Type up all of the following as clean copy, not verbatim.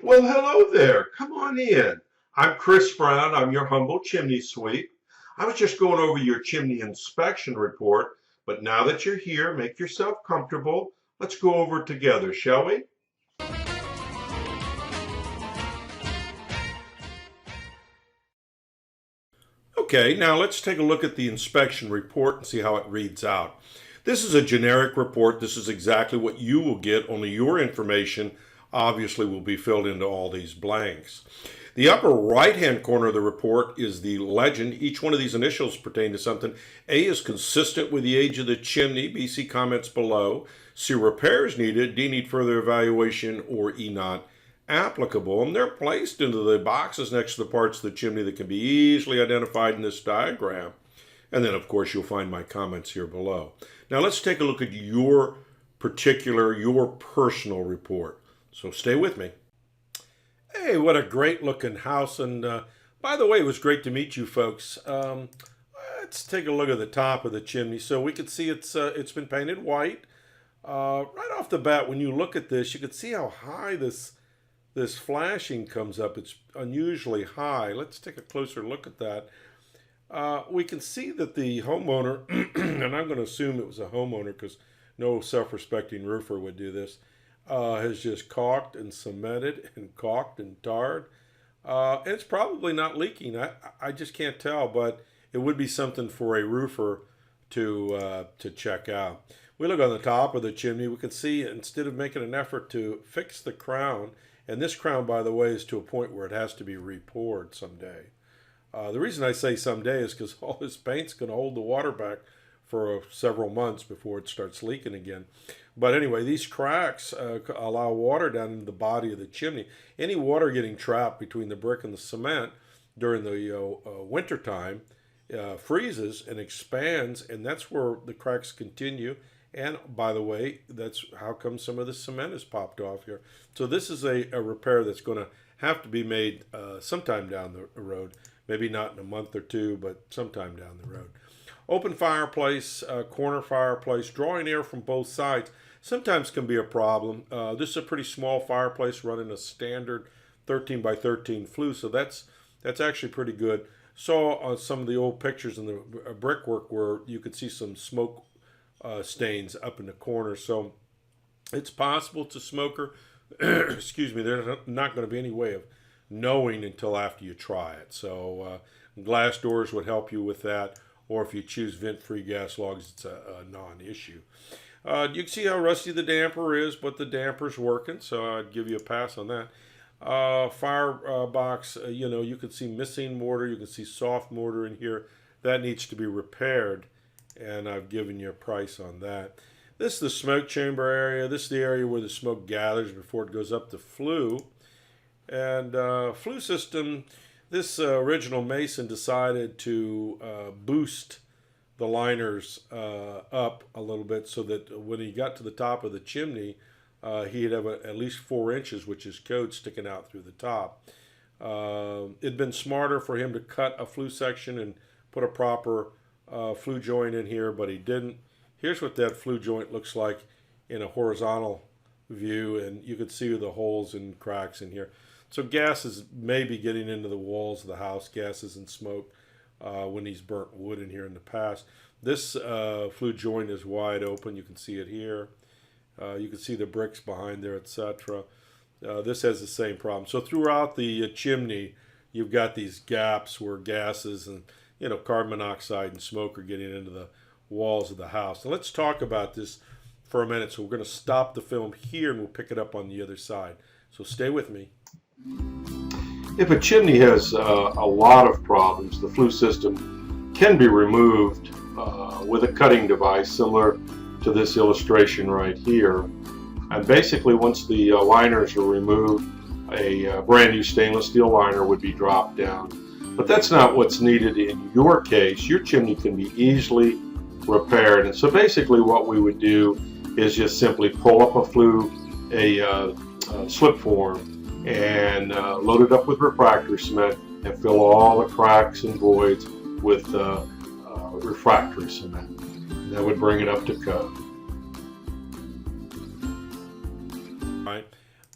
Well, hello there. Come on in. I'm Chris Brown. I'm your humble chimney sweep. I was just going over your chimney inspection report, but now that you're here, make yourself comfortable. Let's go over it together, shall we? Okay, now let's take a look at the inspection report and see how it reads out. This is a generic report. This is exactly what you will get, only your information obviously will be filled into all these blanks. The upper right-hand corner of the report is the legend. Each one of these initials pertain to something. A is consistent with the age of the chimney. B, see comments below. C, repairs needed. D, need further evaluation. Or E, not applicable. And they're placed into the boxes next to the parts of the chimney that can be easily identified in this diagram. And then, of course, you'll find my comments here below. Now, let's take a look at your personal report. So stay with me. Hey, what a great looking house. And by the way, it was great to meet you folks. Let's take a look at the top of the chimney. So we can see it's been painted white. Right off the bat, when you look at this, you can see how high this flashing comes up. It's unusually high. Let's take a closer look at that. We can see that the homeowner, and I'm going to assume it was a homeowner because no self-respecting roofer would do this, has just caulked and cemented and caulked and tarred. And it's probably not leaking. I just can't tell, but it would be something for a roofer to check out. We look on the top of the chimney, we can see instead of making an effort to fix the crown, and this crown, by the way, is to a point where it has to be repoured someday. The reason I say someday is because all this paint's going to hold the water back for several months before it starts leaking again. But anyway, these cracks allow water down into the body of the chimney. Any water getting trapped between the brick and the cement during the winter time freezes and expands, and that's where the cracks continue. And by the way, that's how come some of the cement is popped off here. So this is a repair that's going to have to be made sometime down the road. Maybe not in a month or two, but sometime down the road. Open fireplace, corner fireplace, drawing air from both sides sometimes can be a problem. This is a pretty small fireplace running a standard 13 by 13 flue, so that's actually pretty good. Saw some of the old pictures in the brickwork where you could see some smoke stains up in the corner, so it's possible to smoker. Excuse me, there's not going to be any way of knowing until after you try it. So glass doors would help you with that, or if you choose vent-free gas logs, it's a non-issue. You can see how rusty the damper is, but the damper's working, so I'd give you a pass on that. Firebox, you can see missing mortar, you can see soft mortar in here. That needs to be repaired, and I've given you a price on that. This is the smoke chamber area. This is the area where the smoke gathers before it goes up the flue. And flue system, this original mason decided to boost the liners up a little bit so that when he got to the top of the chimney, he'd have at least 4 inches, which is code, sticking out through the top. It'd been smarter for him to cut a flue section and put a proper flue joint in here, but he didn't. Here's what that flue joint looks like in a horizontal view, and you can see the holes and cracks in here. So gas is maybe getting into the walls of the house, gases and smoke when he's burnt wood in here in the past. This flue joint is wide open. You can see it here. You can see the bricks behind there, etc. This has the same problem. So throughout the chimney, you've got these gaps where gases and carbon monoxide and smoke are getting into the walls of the house. Now let's talk about this for a minute. So we're going to stop the film here and we'll pick it up on the other side. So stay with me. If a chimney has a lot of problems, the flue system can be removed with a cutting device similar to this illustration right here. And basically, once the liners are removed, a brand new stainless steel liner would be dropped down. But that's not what's needed in your case. Your chimney can be easily repaired. And so basically what we would do is just simply pull up a slip form and load it up with refractory cement and fill all the cracks and voids with refractory cement. That would bring it up to code. Right.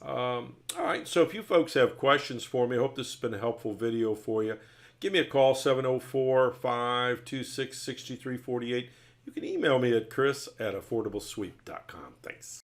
All right, so if you folks have questions for me, I hope this has been a helpful video for you. Give me a call, 704-526-6348. You can email me at chris@affordablesweep.com. Thanks.